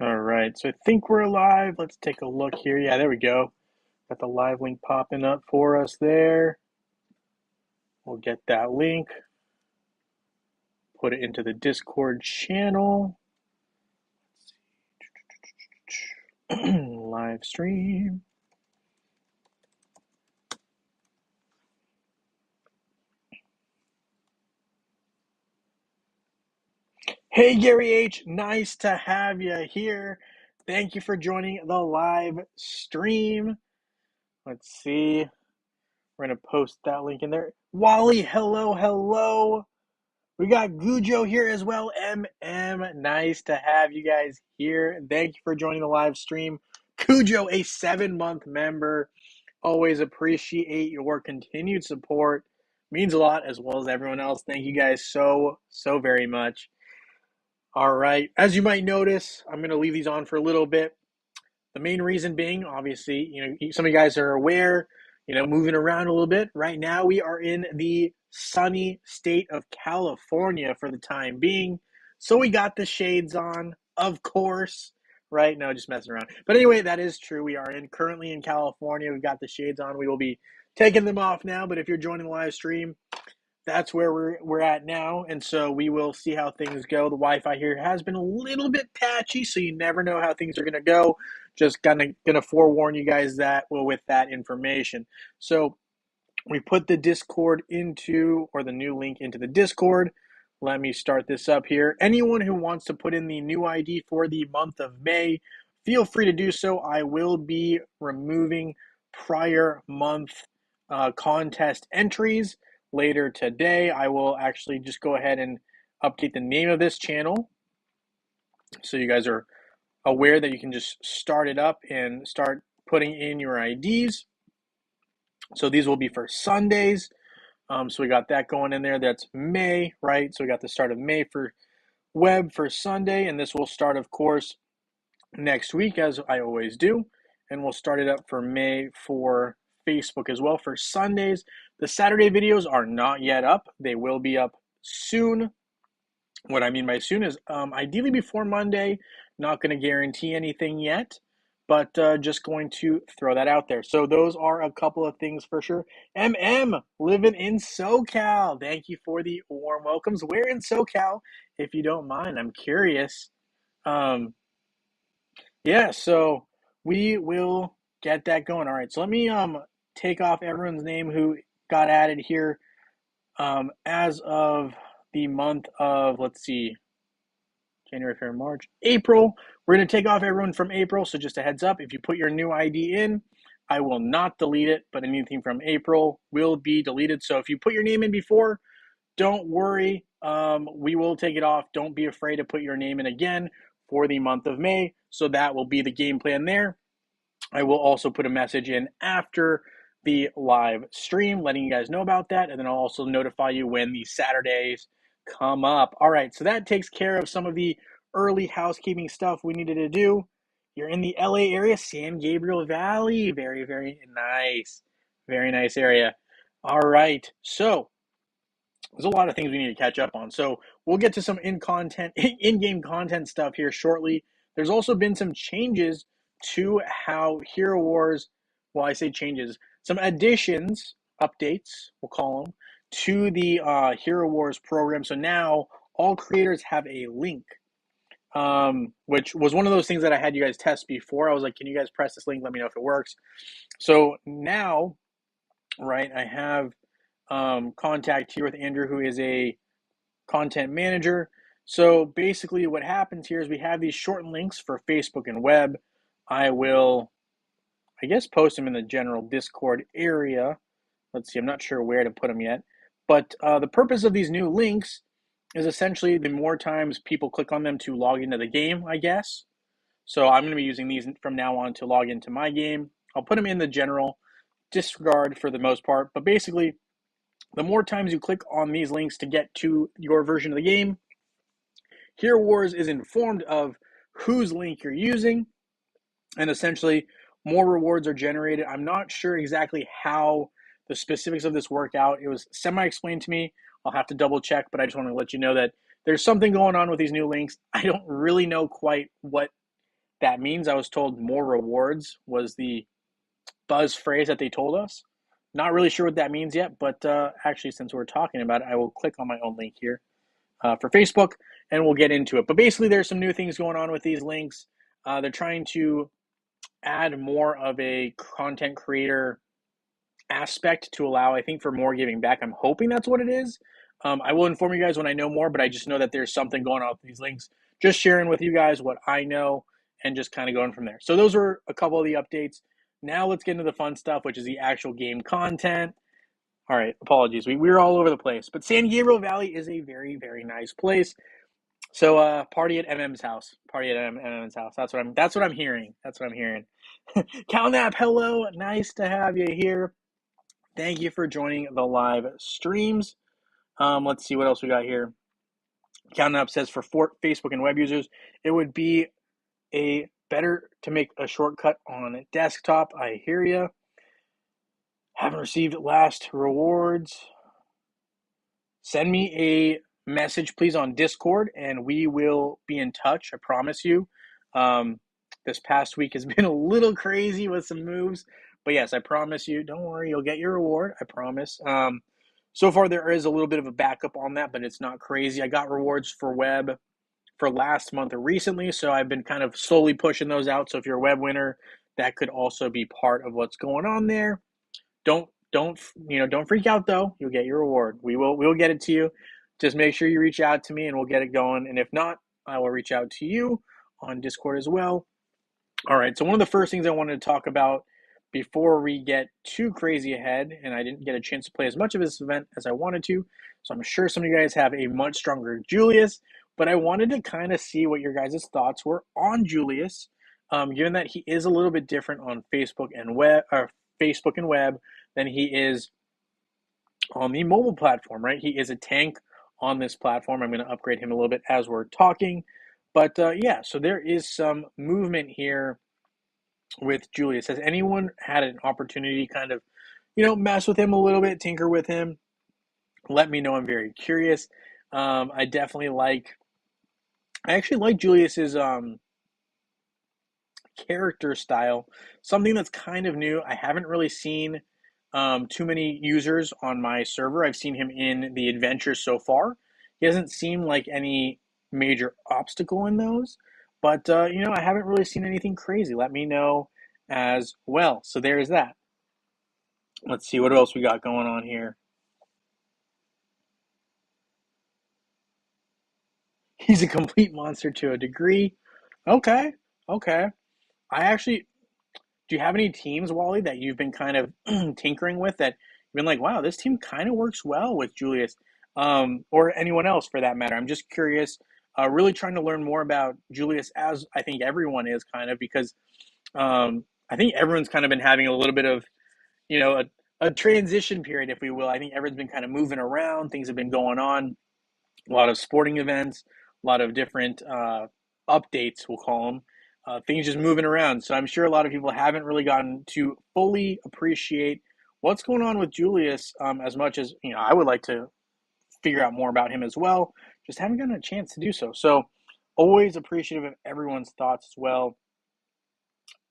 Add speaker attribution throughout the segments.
Speaker 1: All right, so I think we're live. Let's take a look here. Yeah, there we go. Got the live link popping up for us there. We'll get that link, put it into the Discord channel. Live stream. Hey, Gary H., nice to have you here. Thank you for joining the live stream. Let's see. We're going to post that link in there. Wally, hello, hello. We got Gujo here as well. MM, nice to have you guys here. Thank you for joining the live stream. Cujo, a 7-month member. Always appreciate your continued support. Means a lot, as well as everyone else. Thank you guys so very much. All right. As you might notice, I'm going to leave these on for a little bit. The main reason being, obviously, some of you guys are aware, moving around a little bit. Right now, we are in the sunny state of California for the time being. So we got the shades on, of course, right? No, just messing around. But anyway, that is true. We are currently in California. We've got the shades on. We will be taking them off now. But if you're joining the live stream, that's where we're at now, and so we will see how things go. The Wi-Fi here has been a little bit patchy, so you never know how things are going to go. Just gonna forewarn you guys that with that information. So we put the Discord or the new link into the Discord. Let me start this up here. Anyone who wants to put in the new ID for the month of May, feel free to do so. I will be removing prior month contest entries later today. I will actually just go ahead and update the name of this channel so you guys are aware that you can just start it up and start putting in your IDs. So these will be for Sundays. So we got that going in there. That's May, right? So we got the start of May for web for Sunday, and this will start, of course, next week, as I always do. And we'll start it up for May for Facebook as well for Sundays. The Saturday videos are not yet up. They will be up soon. What I mean by soon is ideally before Monday. Not going to guarantee anything yet, but just going to throw that out there. So those are a couple of things for sure. MM, living in SoCal. Thank you for the warm welcomes. Where in SoCal, if you don't mind? I'm curious. Yeah, so we will get that going. All right, so let me take off everyone's name who got added here as of the month of, let's see, January, February, March, April. We're going to take off everyone from April, so just a heads up, if you put your new ID in, I will not delete it, but anything from April will be deleted. So if you put your name in before, don't worry, we will take it off. Don't be afraid to put your name in again for the month of May. So that will be the game plan there. I will also put a message in after the live stream, letting you guys know about that. And then I'll also notify you when the Saturdays come up. All right, so that takes care of some of the early housekeeping stuff we needed to do. You're in the LA area, San Gabriel Valley. Very, very nice. Very nice area. All right, so there's a lot of things we need to catch up on. So we'll get to some in-game content stuff here shortly. There's also been some changes to how Hero Wars, well, I say changes, some additions, updates, we'll call them, to the Hero Wars program. So now all creators have a link, which was one of those things that I had you guys test before. I was like, can you guys press this link? Let me know if it works. So now, right, I have contact here with Andrew, who is a content manager. So basically what happens here is we have these shortened links for Facebook and web. I will, I guess, post them in the general Discord area. Let's see, I'm not sure where to put them yet. But the purpose of these new links is essentially the more times people click on them to log into the game, I guess. So I'm going to be using these from now on to log into my game. I'll put them in the general disregard for the most part. But basically, the more times you click on these links to get to your version of the game, Hero Wars is informed of whose link you're using, and essentially more rewards are generated. I'm not sure exactly how the specifics of this work out. It was semi-explained to me. I'll have to double check, but I just want to let you know that there's something going on with these new links. I don't really know quite what that means. I was told more rewards was the buzz phrase that they told us. Not really sure what that means yet, but actually, since we're talking about it, I will click on my own link here for Facebook and we'll get into it. But basically, there's some new things going on with these links. They're trying to add more of a content creator aspect to allow, I think, for more giving back. I'm hoping that's what it is. I will inform you guys when I know more, but I just know that there's something going on with these links. Just sharing with you guys what I know and just kind of going from there. So those are a couple of the updates. Now let's get into the fun stuff, which is the actual game content. All right, apologies. We're all over the place, but San Gabriel Valley is a very, very nice place. So party at MM's house. Party at MM's house. That's what I'm hearing. That's what I'm hearing. Calnap, hello. Nice to have you here. Thank you for joining the live streams. Let's see what else we got here. Calnap says for Facebook and web users, it would be a better to make a shortcut on desktop. I hear you. Haven't received last rewards. Send me a message, please, on Discord, and we will be in touch. I promise you. This past week has been a little crazy with some moves, but yes, I promise you. Don't worry, you'll get your reward. I promise. So far, there is a little bit of a backup on that, but it's not crazy. I got rewards for web for last month or recently, so I've been kind of slowly pushing those out. So if you're a web winner, that could also be part of what's going on there. Don't freak out though. You'll get your reward. We'll get it to you. Just make sure you reach out to me and we'll get it going. And if not, I will reach out to you on Discord as well. All right. So one of the first things I wanted to talk about before we get too crazy ahead, and I didn't get a chance to play as much of this event as I wanted to, so I'm sure some of you guys have a much stronger Julius, but I wanted to kind of see what your guys' thoughts were on Julius, given that he is a little bit different on Facebook and web than he is on the mobile platform, right? He is a tank on this platform. I'm going to upgrade him a little bit as we're talking. But yeah, so there is some movement here with Julius. Has anyone had an opportunity to kind of, mess with him a little bit, tinker with him? Let me know. I'm very curious. I actually like Julius's character style. Something that's kind of new. I haven't really seen too many users on my server. I've seen him in the adventures so far. He doesn't seem like any major obstacle in those, but I haven't really seen anything crazy. Let me know as well. So there's that. Let's see what else we got going on here. He's a complete monster to a degree. Okay. I actually, do you have any teams, Wally, that you've been kind of tinkering with that you've been like, wow, this team kind of works well with Julius, or anyone else for that matter? I'm just curious, really trying to learn more about Julius, as I think everyone is kind of, because I think everyone's kind of been having a little bit of, a transition period, if we will. I think everyone's been kind of moving around. Things have been going on, a lot of sporting events, a lot of different updates, we'll call them. Things just moving around. So I'm sure a lot of people haven't really gotten to fully appreciate what's going on with Julius, as much as I would like to figure out more about him as well. Just haven't gotten a chance to do so. So always appreciative of everyone's thoughts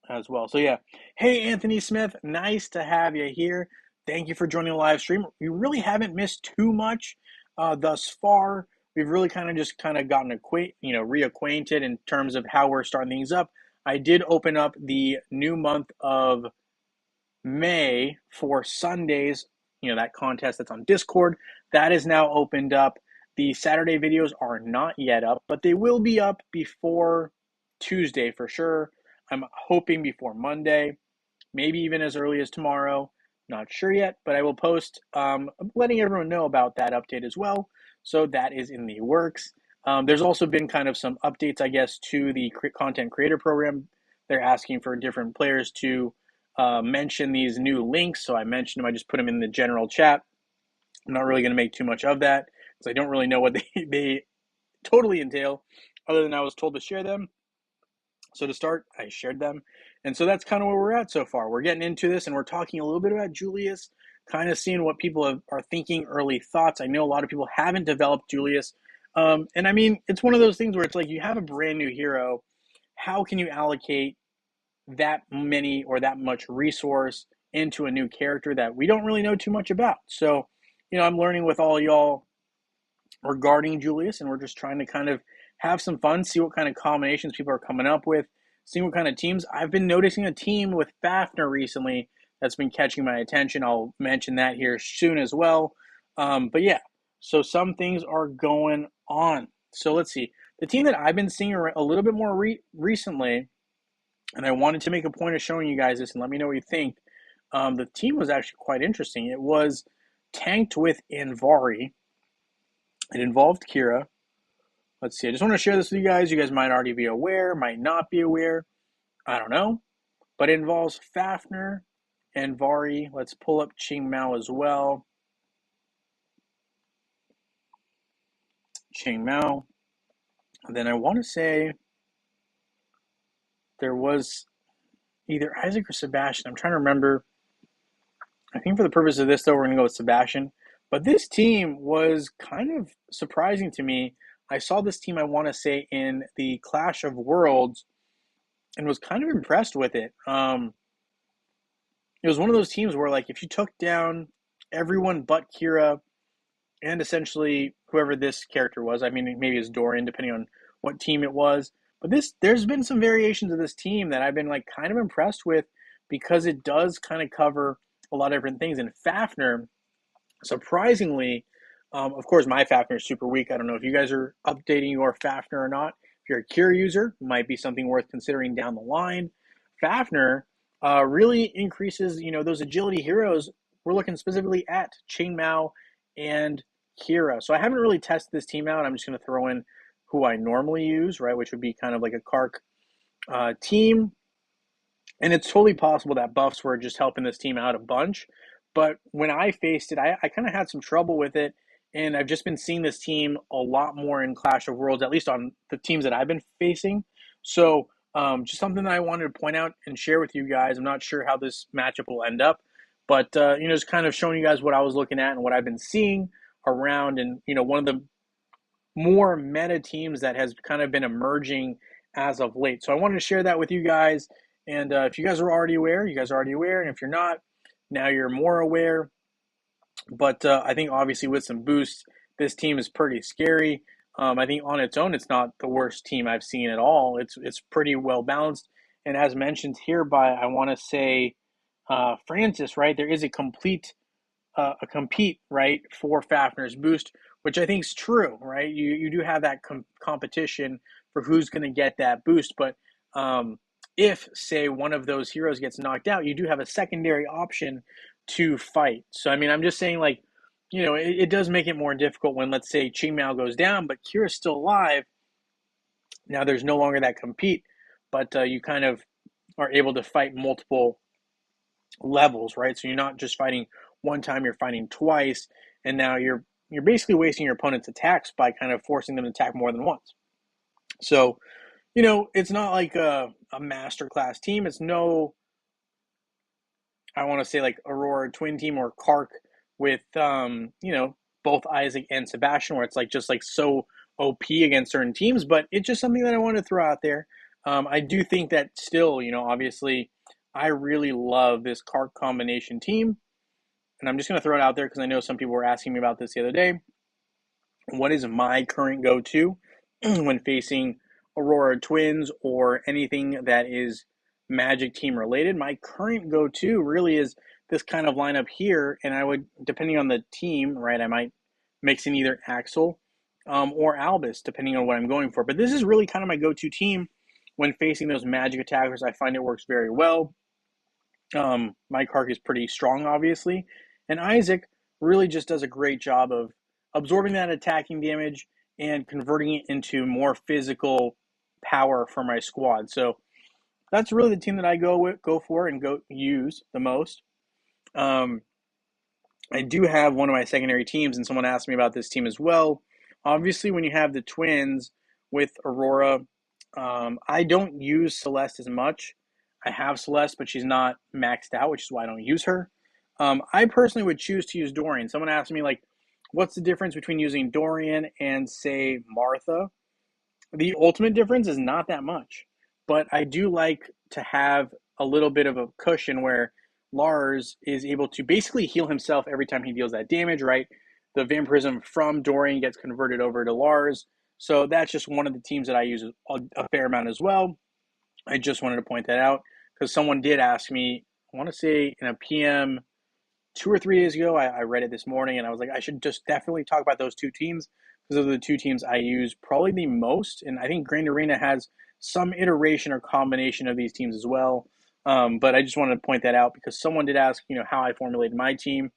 Speaker 1: as well. So yeah. Hey, Anthony Smith, nice to have you here. Thank you for joining the live stream. You really haven't missed too much thus far. We've really kind of gotten reacquainted in terms of how we're starting things up. I did open up the new month of May for Sundays, that contest that's on Discord. That is now opened up. The Saturday videos are not yet up, but they will be up before Tuesday for sure. I'm hoping before Monday, maybe even as early as tomorrow. Not sure yet, but I will post letting everyone know about that update as well. So that is in the works. There's also been kind of some updates, I guess, to the content creator program. They're asking for different players to mention these new links. So I mentioned them. I just put them in the general chat. I'm not really going to make too much of that because I don't really know what they totally entail, other than I was told to share them. So to start, I shared them. And so that's kind of where we're at so far. We're getting into this and we're talking a little bit about Julius, kind of seeing what people are thinking, early thoughts. I know a lot of people haven't developed Julius. And I mean, it's one of those things where it's like you have a brand new hero. how can you allocate that many or that much resource into a new character that we don't really know too much about? So, I'm learning with all y'all regarding Julius, and we're just trying to kind of have some fun, see what kind of combinations people are coming up with, see what kind of teams. I've been noticing a team with Fafner recently that's been catching my attention. I'll mention that here soon as well. But yeah, so some things are going on. So let's see. The team that I've been seeing a little bit more recently, and I wanted to make a point of showing you guys this and let me know what you think. The team was actually quite interesting. It was tanked with Anvari. It involved Kira. Let's see. I just want to share this with you guys. You guys might already be aware, might not be aware. I don't know. But it involves Fafner and Vari. Let's pull up Ching Mao as well. Ching Mao. And then I want to say there was either Isaac or Sebastian. I'm trying to remember. I think for the purpose of this, though, we're going to go with Sebastian. But this team was kind of surprising to me. I saw this team, I want to say, in the Clash of Worlds and was kind of impressed with it. It was one of those teams where, like, if you took down everyone but Kira and essentially whoever this character was, I mean, maybe it's Dorian, depending on what team it was. But there's been some variations of this team that I've been, like, kind of impressed with because it does kind of cover a lot of different things. And Fafner, surprisingly, of course, my Fafner is super weak. I don't know if you guys are updating your Fafner or not. If you're a Kira user, it might be something worth considering down the line. Fafner really increases, those agility heroes. We're looking specifically at Ching Mao and Kira. So I haven't really tested this team out. I'm just going to throw in who I normally use, right, which would be kind of like a Kark team. And it's totally possible that buffs were just helping this team out a bunch. But when I faced it, I kind of had some trouble with it. And I've just been seeing this team a lot more in Clash of Worlds, at least on the teams that I've been facing. So just something that I wanted to point out and share with you guys. I'm not sure how this matchup will end up. But, just kind of showing you guys what I was looking at and what I've been seeing around. And, one of the more meta teams that has kind of been emerging as of late. So I wanted to share that with you guys. And if you guys are already aware, you guys are already aware. And if you're not, now you're more aware. But I think obviously with some boosts, this team is pretty scary. I think on its own, it's not the worst team I've seen at all. It's pretty well balanced. And as mentioned here by, I want to say, Francis, right? There is a compete, right, for Fafner's boost, which I think is true, right? You do have that competition for who's going to get that boost. But if, say, one of those heroes gets knocked out, you do have a secondary option to fight. So, I mean, I'm just saying, like, it does make it more difficult when, let's say, Qing Mao goes down, but Kira's still alive. Now there's no longer that compete, but you kind of are able to fight multiple levels, right? So you're not just fighting one time, you're fighting twice, and now you're basically wasting your opponent's attacks by kind of forcing them to attack more than once. So, it's not like a masterclass team. It's no, I want to say, like Aurora Twin Team or Kark with both Isaac and Sebastian, where it's like just like so OP against certain teams. But it's just something that I want to throw out there. I do think that still, obviously, I really love this Kark combination team. And I'm just going to throw it out there because I know some people were asking me about this the other day. What is my current go-to when facing Aurora Twins or anything that is Magic Team related? My current go-to really is this kind of lineup here, and I would, depending on the team, right, I might mix in either Axel or Albus, depending on what I'm going for. But this is really kind of my go-to team when facing those Magic attackers. I find it works very well. My Kark is pretty strong, obviously, and Isaac really just does a great job of absorbing that attacking damage and converting it into more physical power for my squad. So that's really the team that I go for and go use the most. I do have one of my secondary teams, and someone asked me about this team as well. Obviously, when you have the twins with Aurora, I don't use Celeste as much. I have Celeste, but she's not maxed out, which is why I don't use her. I personally would choose to use Dorian. Someone asked me, like, what's the difference between using Dorian and, say, Martha? The ultimate difference is not that much. but I do like to have a little bit of a cushion where Lars is able to basically heal himself every time he deals that damage, right? The vampirism from Dorian gets converted over to Lars. So that's just one of the teams that I use a fair amount as well. I just wanted to point that out because someone did ask me, I want to say in a PM 2 or 3 days ago. I read it this morning and I was like, I should just definitely talk about those two teams because those are the two teams I use probably the most. And I think Grand Arena has some iteration or combination of these teams as well. But I just wanted to point that out because someone did ask, how I formulated my team.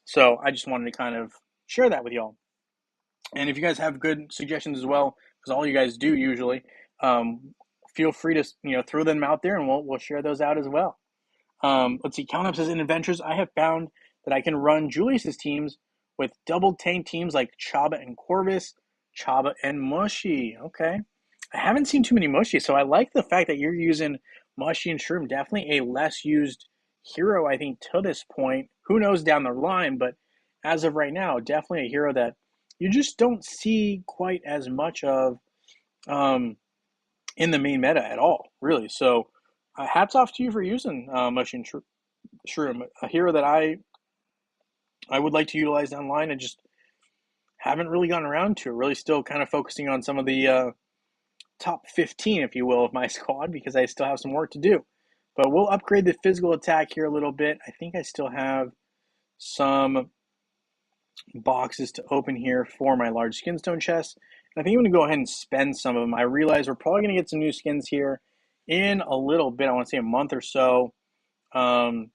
Speaker 1: So I just wanted to kind of share that with y'all. And if you guys have good suggestions as well, because all you guys do usually, feel free to throw them out there, and we'll share those out as well. Let's see. Count Up says in Adventures, I have found that I can run Julius's teams with double tank teams like Chaba and Corvus, Chaba and Mushy. Okay, I haven't seen too many Mushy, so I like the fact that you're using Mushy and Shroom. Definitely a less used hero, I think, to this point. Who knows down the line, but as of right now, definitely a hero that you just don't see quite as much of in the main meta at all, really. So, hats off to you for using Mushy and Shroom, a hero that I would like to utilize down the line and just haven't really gotten around to. Really, still kind of focusing on some of the top 15, if you will, of my squad because I still have some work to do. But we'll upgrade the physical attack here a little bit. I think I still have some boxes to open here for my large skinstone chest. And I think I'm going to go ahead and spend some of them. I realize we're probably going to get some new skins here in a little bit. I want to say a month or so. But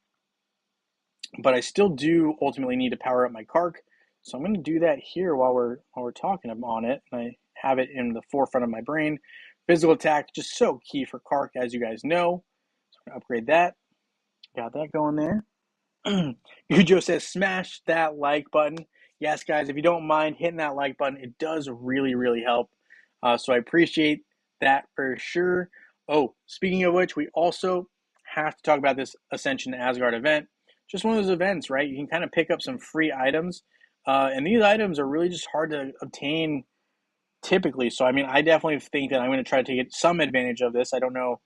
Speaker 1: I still do ultimately need to power up my Kark. So I'm going to do that here while we're talking on it. And I have it in the forefront of my brain. Physical attack, just so key for Kark, as you guys know. So I'm going to upgrade that. Got that going there. Yujo says, smash that like button. Yes, guys, if you don't mind hitting that like button, it does really, really help. So I appreciate that for sure. Oh, speaking of which, we also have to talk about this Ascension to Asgard event. Just one of those events, right? You can kind of pick up some free items. And these items are really just hard to obtain typically. So, I mean, I definitely think that I'm going to try to take some advantage of this. I don't know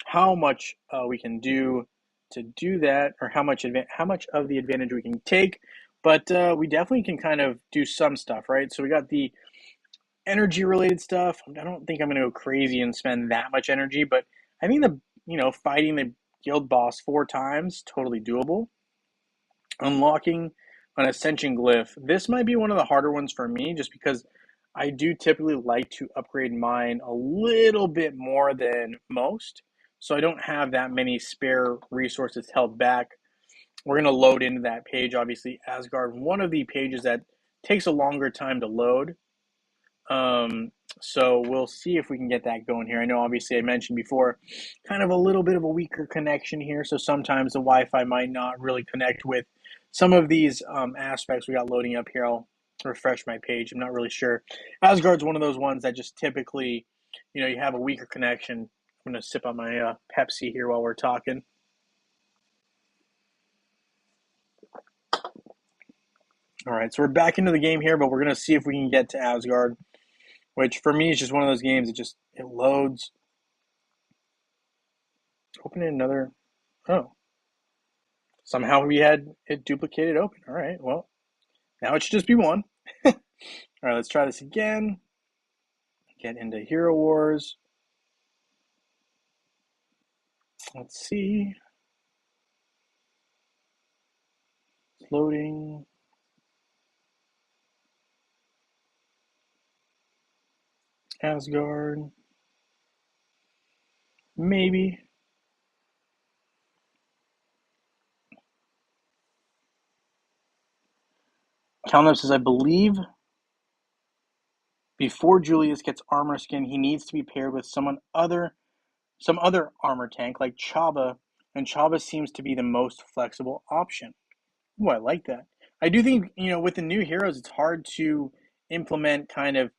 Speaker 1: how much we can do to do that, or how much of the advantage we can take, but we definitely can kind of do some stuff, right? So we got the energy related stuff. I don't think I'm going to go crazy and spend that much energy, but I think fighting the guild boss 4 times, totally doable. Unlocking an ascension glyph. This might be one of the harder ones for me just because I do typically like to upgrade mine a little bit more than most. So I don't have that many spare resources held back. We're going to load into that page. Obviously, Asgard, one of the pages that takes a longer time to load. So we'll see if we can get that going here. I know, obviously, I mentioned before, kind of a little bit of a weaker connection here. So sometimes the Wi-Fi might not really connect with some of these aspects we got loading up here. I'll refresh my page. I'm not really sure. Asgard's one of those ones that just typically, you have a weaker connection. I'm going to sip on my Pepsi here while we're talking. All right, so we're back into the game here, but we're going to see if we can get to Asgard, which for me is just one of those games. It loads. Open another. Oh. Somehow we had it duplicated open. All right, well, now it should just be one. All right, let's try this again. Get into Hero Wars. Let's see. It's loading. Asgard. Maybe. Calnub says, I believe before Julius gets armor skin, he needs to be paired with some other armor tank like Chaba, and Chaba seems to be the most flexible option. Ooh, I like that. I do think, with the new heroes, it's hard to implement kind of,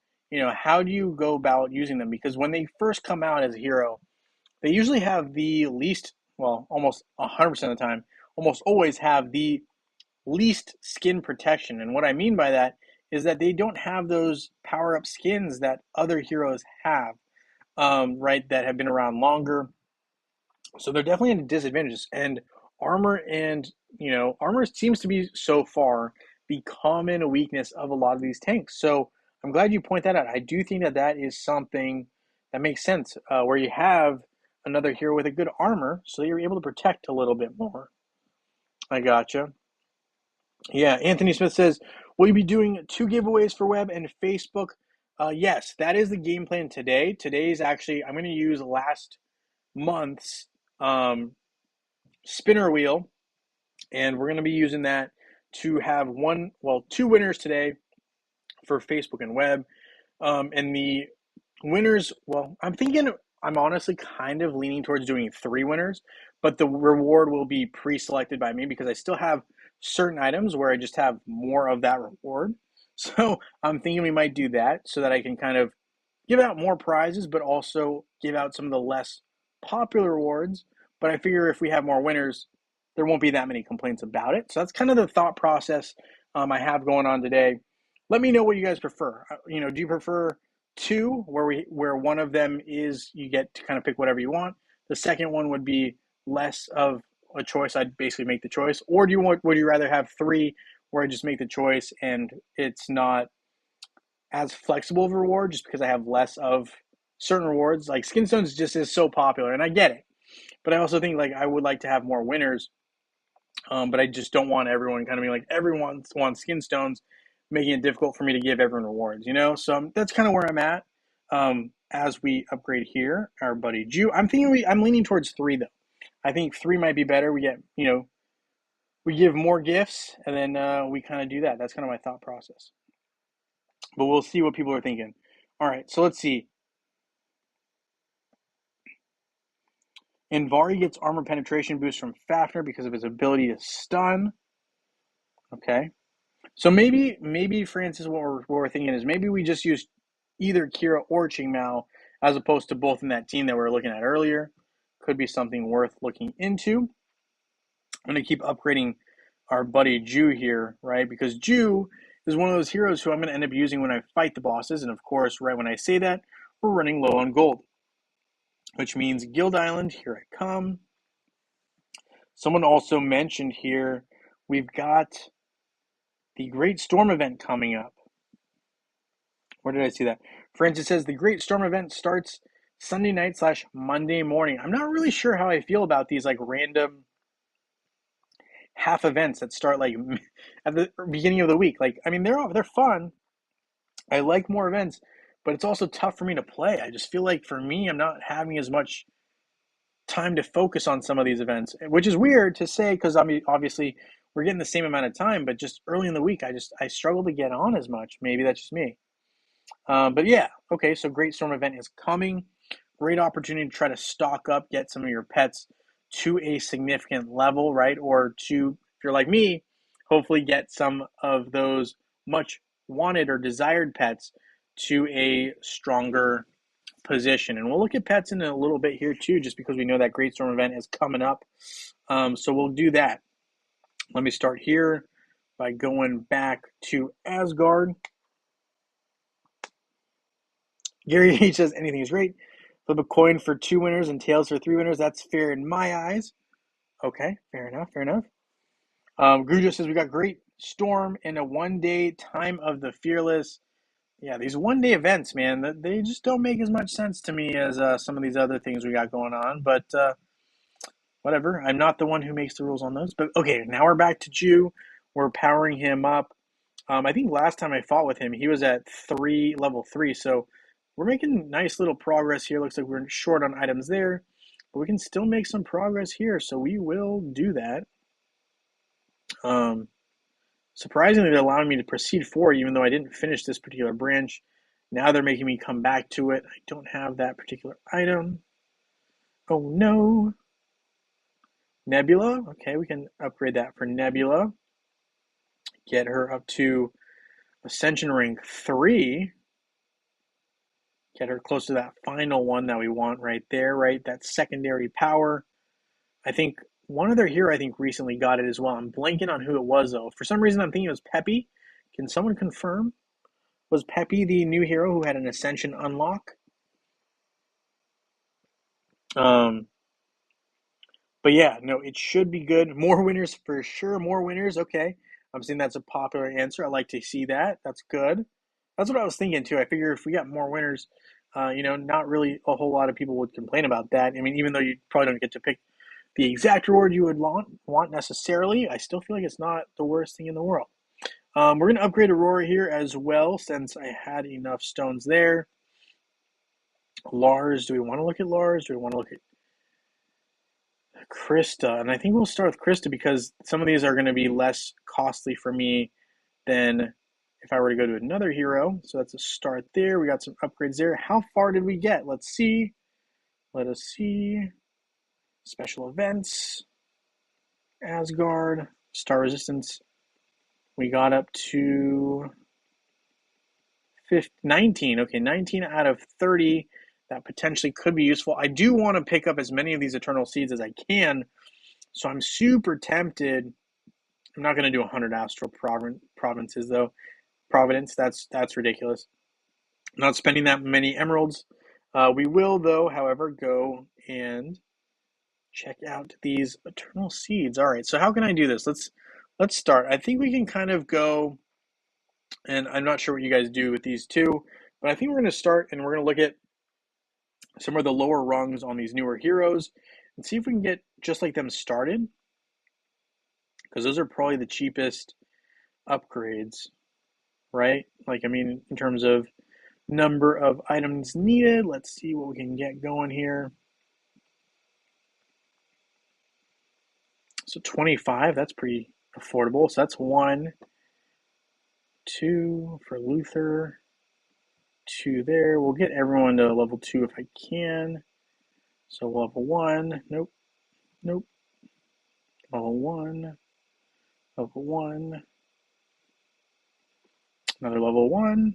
Speaker 1: how do you go about using them? Because when they first come out as a hero, they usually have the least, well, almost 100% of the time, almost always have the least skin protection. And what I mean by that is that they don't have those power-up skins that other heroes have. right, that have been around longer. So they're definitely at disadvantages. And armor seems to be so far the common weakness of a lot of these tanks. So I'm glad you point that out. I do think that that is something that makes sense, where you have another hero with a good armor, so you're able to protect a little bit more. I gotcha. Yeah, Anthony Smith says, will you be doing 2 giveaways for web and Facebook? Yes, that is the game plan today. Today's actually, I'm going to use last month's um, spinner wheel, and we're going to be using that to have two winners today for Facebook and web. And the winners, well, I'm honestly kind of leaning towards doing 3 winners, but the reward will be pre-selected by me because I still have certain items where I just have more of that reward. So I'm thinking we might do that so that I can kind of give out more prizes, but also give out some of the less popular rewards. But I figure if we have more winners, there won't be that many complaints about it. So that's kind of the thought process I have going on today. Let me know what you guys prefer. Do you prefer two, where one of them is you get to kind of pick whatever you want? The second one would be less of a choice. I'd basically make the choice. Or would you rather have three, where I just make the choice and it's not as flexible of a reward, just because I have less of certain rewards? Like Skinstones just is so popular, and I get it, but I also think like I would like to have more winners. But I just don't want everyone kind of being like everyone wants Skinstones, making it difficult for me to give everyone rewards. So that's kind of where I'm at. As we upgrade here, our buddy Jew, I'm leaning towards three though. I think three might be better. We give more gifts, and then we kind of do that. That's kind of my thought process. But we'll see what people are thinking. All right, so let's see. Invari gets armor penetration boost from Fafnir because of his ability to stun. Okay. So maybe Francis, what we're thinking is maybe we just use either Kira or Qingmao as opposed to both in that team that we were looking at earlier. Could be something worth looking into. I'm going to keep upgrading our buddy Ju here, right? Because Ju is one of those heroes who I'm going to end up using when I fight the bosses. And of course, right when I say that, we're running low on gold, which means Guild Island, here I come. Someone also mentioned here, we've got the Great Storm event coming up. Where did I see that? Francis says the Great Storm event starts Sunday night / Monday morning. I'm not really sure how I feel about these like random half events that start like at the beginning of the week. Like, I mean, they're fun. I like more events, but it's also tough for me to play. I just feel like for me, I'm not having as much time to focus on some of these events, which is weird to say because I mean, obviously we're getting the same amount of time, but just early in the week, I struggle to get on as much. Maybe that's just me. But yeah, okay. So Great Storm event is coming. Great opportunity to try to stock up, get some of your pets to a significant level, right? Or to, if you're like me, hopefully get some of those much wanted or desired pets to a stronger position. And we'll look at pets in a little bit here too, just because we know that Great Storm event is coming up. So we'll do that. Let me start here by going back to Asgard. Gary H says anything is great. Flip a coin for 2 winners and tails for 3 winners. That's fair in my eyes. Okay, fair enough, fair enough. Grujo says we got Great Storm in a 1-day time of the Fearless. Yeah, these 1-day events, man, they just don't make as much sense to me as some of these other things we got going on. But whatever. I'm not the one who makes the rules on those. But okay, now we're back to Jew. We're powering him up. I think last time I fought with him, he was at level 3. So we're making nice little progress here. Looks like we're short on items there, but we can still make some progress here. So we will do that. Surprisingly, they're allowing me to proceed forward, even though I didn't finish this particular branch. Now they're making me come back to it. I don't have that particular item. Oh no. Nebula. Okay, we can upgrade that for Nebula. Get her up to Ascension rank 3. Get her close to that final one that we want right there, right? That secondary power. I think one other hero recently got it as well. I'm blanking on who it was though. For some reason I'm thinking it was Peppy. Can someone confirm? Was Peppy the new hero who had an Ascension unlock? Um, but yeah, no, it should be good. More winners for sure. More winners. Okay. I'm seeing that's a popular answer. I like to see that. That's good. That's what I was thinking too. I figure if we got more winners, not really a whole lot of people would complain about that. I mean, even though you probably don't get to pick the exact reward you would want necessarily, I still feel like it's not the worst thing in the world. We're going to upgrade Aurora here as well since I had enough stones there. Lars, do we want to look at Lars? Do we want to look at Krista? And I think we'll start with Krista because some of these are going to be less costly for me than if I were to go to another hero. So that's a start there. We got some upgrades there. How far did we get? Let's see. Let us see. Special events. Asgard. Star Resistance. We got up to 19. Okay, 19 out of 30. That potentially could be useful. I do want to pick up as many of these Eternal Seeds as I can. So I'm super tempted. I'm not going to do 100 Astral Provinces, though. Providence, that's ridiculous. I'm not spending that many emeralds. We will, though, however, go and check out these Eternal Seeds. All right, so how can I do this? Let's start. I think we can kind of go, and I'm not sure what you guys do with these two, but I think we're going to start and we're going to look at some of the lower rungs on these newer heroes and see if we can get just like them started, because those are probably the cheapest upgrades, right? Like, I mean, in terms of number of items needed, let's see what we can get going here. So 25, that's pretty affordable. So that's 1, 2 for Luther, 2 there. We'll get everyone to level 2 if I can. So level 1, nope, nope. Level 1, level 1, another level 1.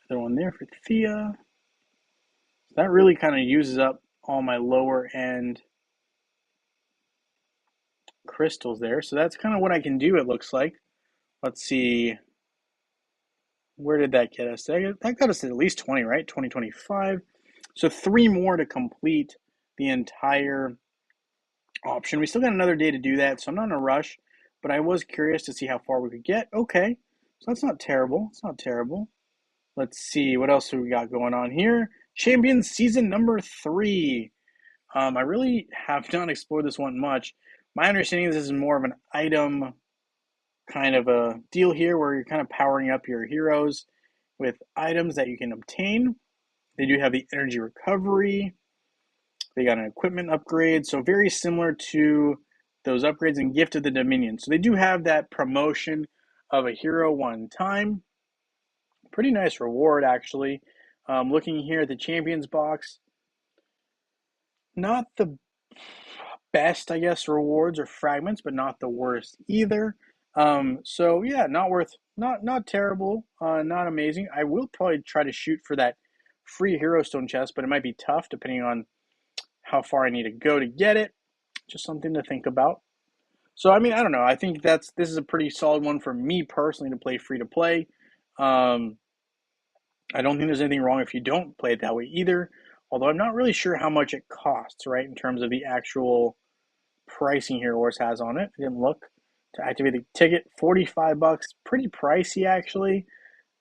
Speaker 1: Another one there for Thea. So that really kind of uses up all my lower end crystals there. So that's kind of what I can do, it looks like. Let's see. Where did that get us? That got us at least 20, right? 2025. So 3 more to complete the entire option. We still got another day to do that, so I'm not in a rush, but I was curious to see how far we could get. Okay, so that's not terrible. It's not terrible. Let's see, what else have we got going on here? Champions Season number 3. I really have not explored this one much. My understanding is this is more of an item kind of a deal here where you're kind of powering up your heroes with items that you can obtain. They do have the energy recovery. They got an equipment upgrade. So very similar to those upgrades in Gift of the Dominion. So they do have that promotion of a hero one time. Pretty nice reward, actually. Looking here at the Champions box, not the best, I guess, rewards or fragments, but not the worst either. So yeah, not terrible, not amazing. I will probably try to shoot for that free Hero Stone chest, but it might be tough depending on how far I need to go to get it. Just something to think about. So I mean, I don't know. I think this is a pretty solid one for me personally to play free to play. Um, I don't think there's anything wrong if you don't play it that way either. Although I'm not really sure how much it costs, right, in terms of the actual pricing here Horse has on it. I didn't look to activate the ticket. $45, pretty pricey actually.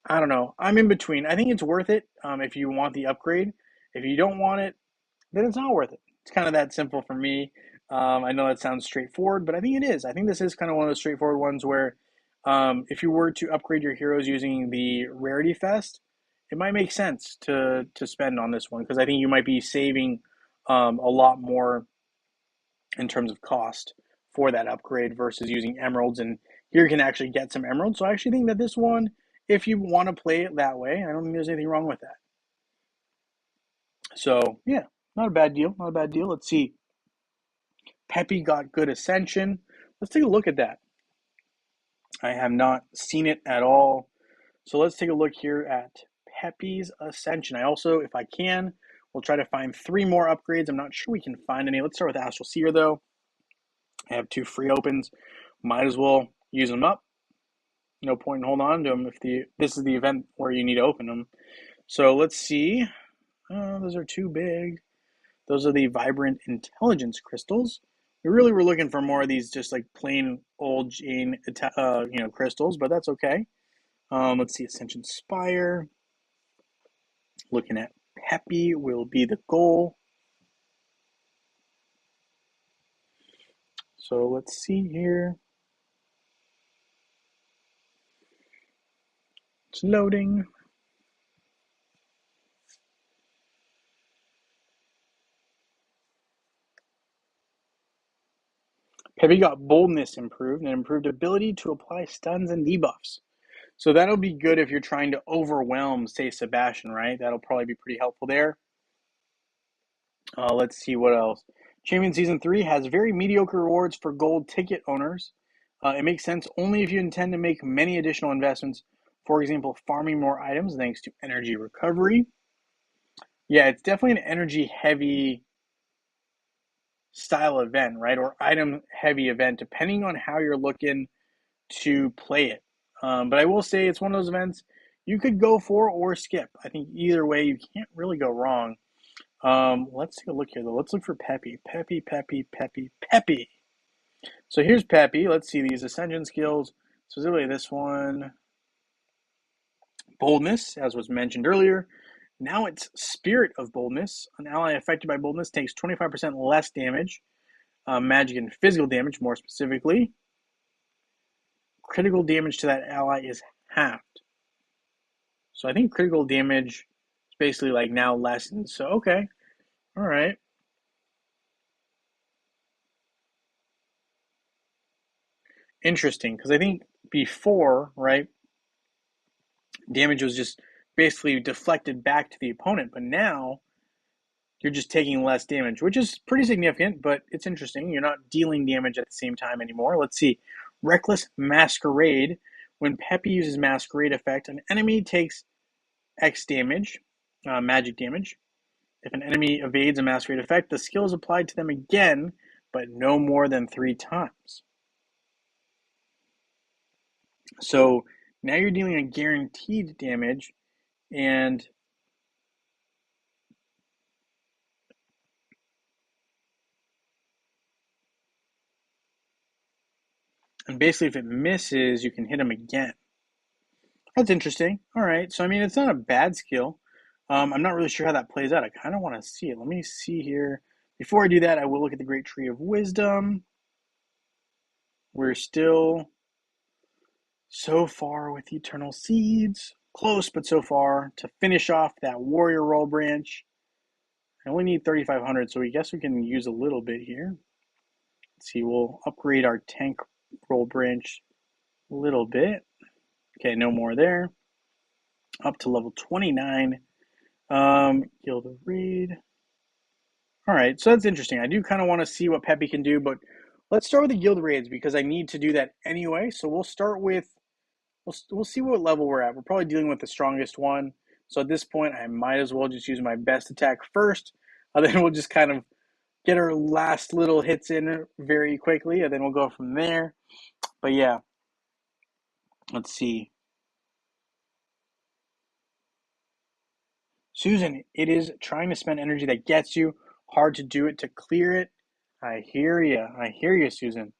Speaker 1: I don't know. I'm in between. I think it's worth it if you want the upgrade. If you don't want it, then it's not worth it. It's kind of that simple for me. I know that sounds straightforward, but I think it is. I think this is kind of one of those straightforward ones where if you were to upgrade your heroes using the Rarity Fest, it might make sense to spend on this one because I think you might be saving a lot more in terms of cost for that upgrade versus using emeralds. And here you can actually get some emeralds. So I actually think that this one, if you want to play it that way, I don't think there's anything wrong with that. So yeah, not a bad deal. Not a bad deal. Let's see. Peppy got good ascension. Let's take a look at that. I have not seen it at all. So let's take a look here at Peppy's ascension. I also, if I can, will try to find 3 more upgrades. I'm not sure we can find any. Let's start with Astral Seer though. I have 2 free opens. Might as well use them up. no point in holding on to them if this is the event where you need to open them. So let's see. Those are too big. Those are the Vibrant Intelligence crystals. We really were looking for more of these just like plain old Jane, crystals, but that's okay. Let's see, Ascension Spire. Looking at Peppy will be the goal. So let's see here. It's loading. Peppy got boldness improved and improved ability to apply stuns and debuffs. So that'll be good if you're trying to overwhelm, say, Sebastian, right? That'll probably be pretty helpful there. Let's see what else. Champion Season 3 has very mediocre rewards for gold ticket owners. It makes sense only if you intend to make many additional investments. For example, farming more items thanks to energy recovery. Yeah, it's definitely an energy heavy style event, right? Or item heavy event, depending on how you're looking to play it. But I will say it's one of those events you could go for or skip. I think either way, you can't really go wrong. Let's take a look here, though. Let's look for Peppy. Peppy, Peppy, Peppy, Peppy. So here's Peppy. Let's see these Ascension skills. Specifically this one. Boldness, as was mentioned earlier. Now it's Spirit of Boldness. An ally affected by boldness takes 25% less damage. Magic and physical damage, more specifically. Critical damage to that ally is halved. So I think critical damage is basically like now lessened. So, okay. All right. Interesting. Because I think before, right, damage was just basically deflected back to the opponent. But now you're just taking less damage, which is pretty significant, but it's interesting. You're not dealing damage at the same time anymore. Let's see. Reckless Masquerade. When Peppy uses Masquerade effect, an enemy takes X damage, magic damage. If an enemy evades a Masquerade effect, the skill is applied to them again, but no more than 3 times. So now you're dealing a guaranteed damage, and basically if it misses, you can hit him again. That's interesting. All right. So, I mean, it's not a bad skill. I'm not really sure how that plays out. I kind of want to see it. Let me see here. Before I do that, I will look at the Great Tree of Wisdom. We're still so far with Eternal Seeds. Close, but so far to finish off that Warrior Roll branch. I only need 3,500, so I guess we can use a little bit here. Let's see. We'll upgrade our Tank Roll branch a little bit. Okay, no more there. Up to level 29. Guild Raid. All right, so that's interesting. I do kind of want to see what Peppy can do, but let's start with the guild raids because I need to do that anyway. So we'll start with, we'll see what level we're at. We're probably dealing with the strongest one. So at this point, I might as well just use my best attack first. Then we'll just kind of get our last little hits in very quickly, and then we'll go from there. But yeah, let's see. Susan, it is trying to spend energy that gets you. Hard to do it to clear it. I hear you. I hear you, Susan.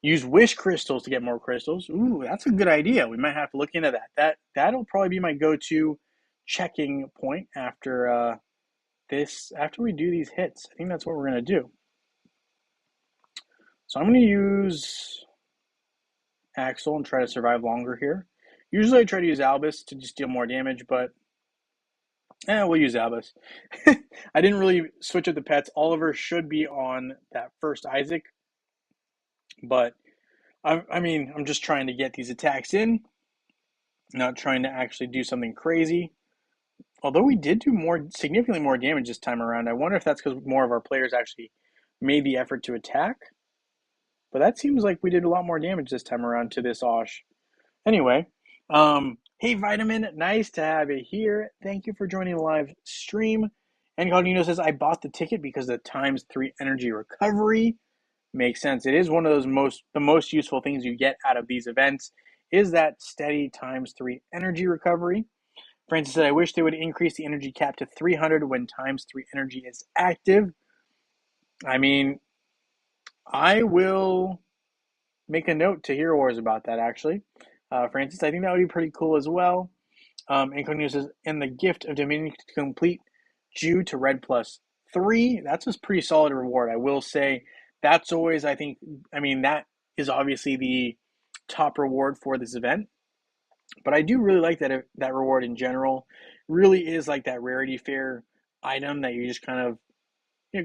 Speaker 1: Use wish crystals to get more crystals. Ooh, that's a good idea. We might have to look into that. That'll probably be my go-to checking point after after we do these hits. I think that's what we're gonna do. So I'm gonna use Axel and try to survive longer here. Usually I try to use Albus to just deal more damage, but we'll use Albus. I didn't really switch up the pets. Oliver should be on that first Isaac, but I mean, I'm just trying to get these attacks in, not trying to actually do something crazy. Although we did do significantly more damage this time around. I wonder if that's because more of our players actually made the effort to attack. But that seems like we did a lot more damage this time around to this Osh. Anyway, hey Vitamin, nice to have you here. Thank you for joining the live stream. And Cognito says, I bought the ticket because of the ×3 energy recovery. Makes sense. It is one of the most useful things you get out of these events is that steady ×3 energy recovery. Francis said, I wish they would increase the energy cap to 300 when ×3 energy is active. I mean, I will make a note to Hero Wars about that, actually. Francis, I think that would be pretty cool as well. Incognito says, and the gift of Dominion to complete Jew to red +3. That's a pretty solid reward. I will say that's always, that is obviously the top reward for this event. But I do really like that reward in general. Really is like that rarity fair item that you just kind of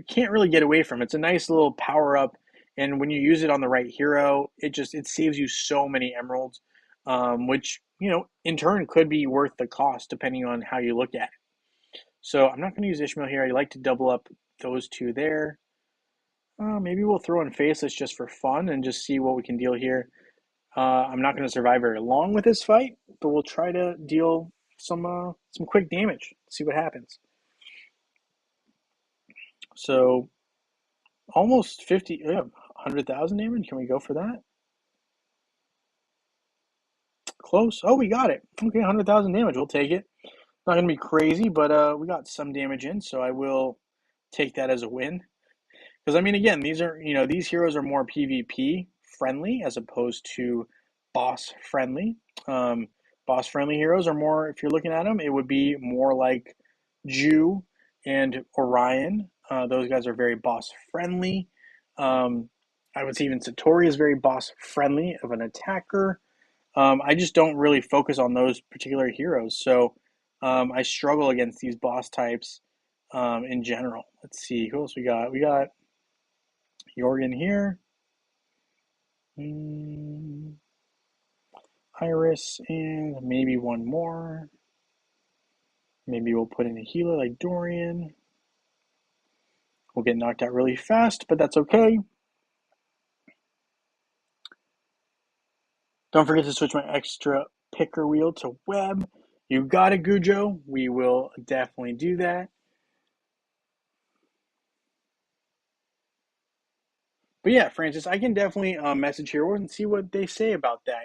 Speaker 1: can't really get away from. It's a nice little power up, and when you use it on the right hero, it saves you so many emeralds, which in turn could be worth the cost depending on how you look at it. So I'm not going to use Ishmael here. I like to double up those two there. Maybe we'll throw in Faceless just for fun and just see what we can deal here. I'm not going to survive very long with this fight, but we'll try to deal some quick damage. See what happens. So almost 100,000 damage. Can we go for that? Close. Oh, we got it. Okay, 100,000 damage. We'll take it. Not going to be crazy, but we got some damage in, so I will take that as a win. Because, again, these heroes are more PvP friendly as opposed to boss friendly. Boss friendly heroes are more, if you're looking at them, it would be more like Jew and Orion. Those guys are very boss friendly. I would say even Satori is very boss friendly of an attacker. I just don't really focus on those particular heroes, so I struggle against these boss types in general. Let's see, who else we got? We got Jorgen here. Iris, and maybe one more. Maybe we'll put in a healer like Dorian. We'll get knocked out really fast, but that's okay. Don't forget to switch my extra picker wheel to web. You got it, Gujo. We will definitely do that. But yeah, Francis, I can definitely message Hero and see what they say about that.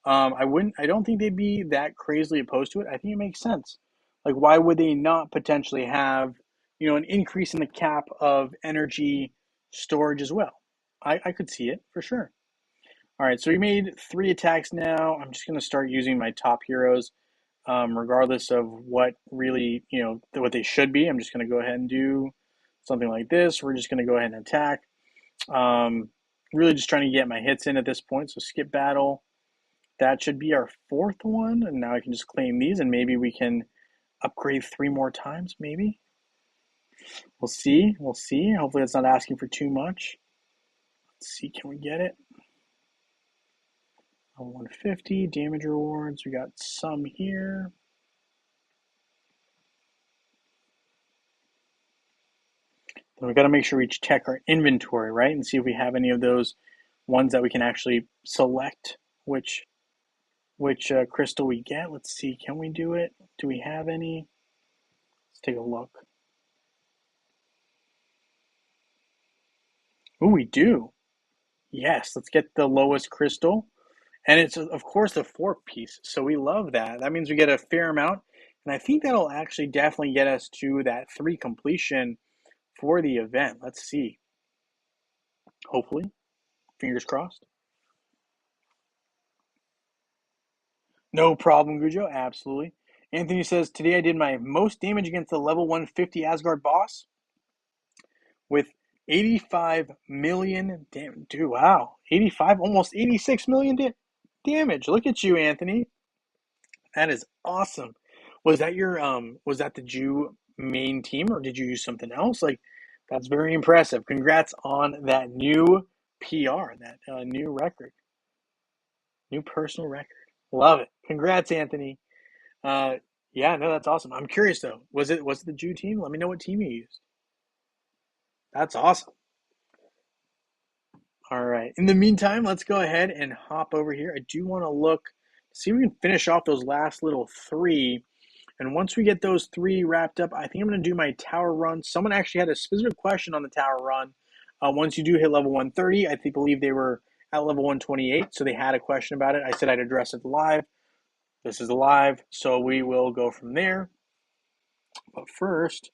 Speaker 1: I don't think they'd be that crazily opposed to it. I think it makes sense. Like, why would they not potentially have, an increase in the cap of energy storage as well? I could see it for sure. All right, so we made 3 attacks now. I'm just going to start using my top heroes, regardless of what really, what they should be. I'm just going to go ahead and do something like this. We're just going to go ahead and attack. Really just trying to get my hits in at this point. So skip battle. That should be our 4th one. And now I can just claim these and maybe we can upgrade 3 more times, maybe. We'll see. We'll see. Hopefully it's not asking for too much. Let's see. Can we get it? 150 damage rewards. We got some here. Then we got to make sure we check our inventory, right? And see if we have any of those ones that we can actually select which crystal we get. Let's see. Can we do it? Do we have any? Let's take a look. Oh, we do. Yes, let's get the lowest crystal. And it's, of course, the 4th piece. So we love that. That means we get a fair amount. And I think that'll actually definitely get us to that 3 completion for the event. Let's see. Hopefully. Fingers crossed. No problem, Gujo. Absolutely. Anthony says, today I did my most damage against the level 150 Asgard boss with 85 million damage. Dude, wow. 85, almost 86 million damage. Look at you, Anthony. That is awesome. Was that the Jew main team or did you use something else? Like, that's very impressive. Congrats on that new PR, that new record. New personal record. Love it. Congrats, Anthony. Yeah, no, that's awesome. I'm curious though. Was it the Jew team? Let me know what team you used. That's awesome. All right. In the meantime, let's go ahead and hop over here. I do want to look, see if we can finish off those last little 3. And once we get those 3 wrapped up, I think I'm going to do my tower run. Someone actually had a specific question on the tower run. Once you do hit level 130, believe they were at level 128, so they had a question about it. I said I'd address it live. This is live, so we will go from there. But first,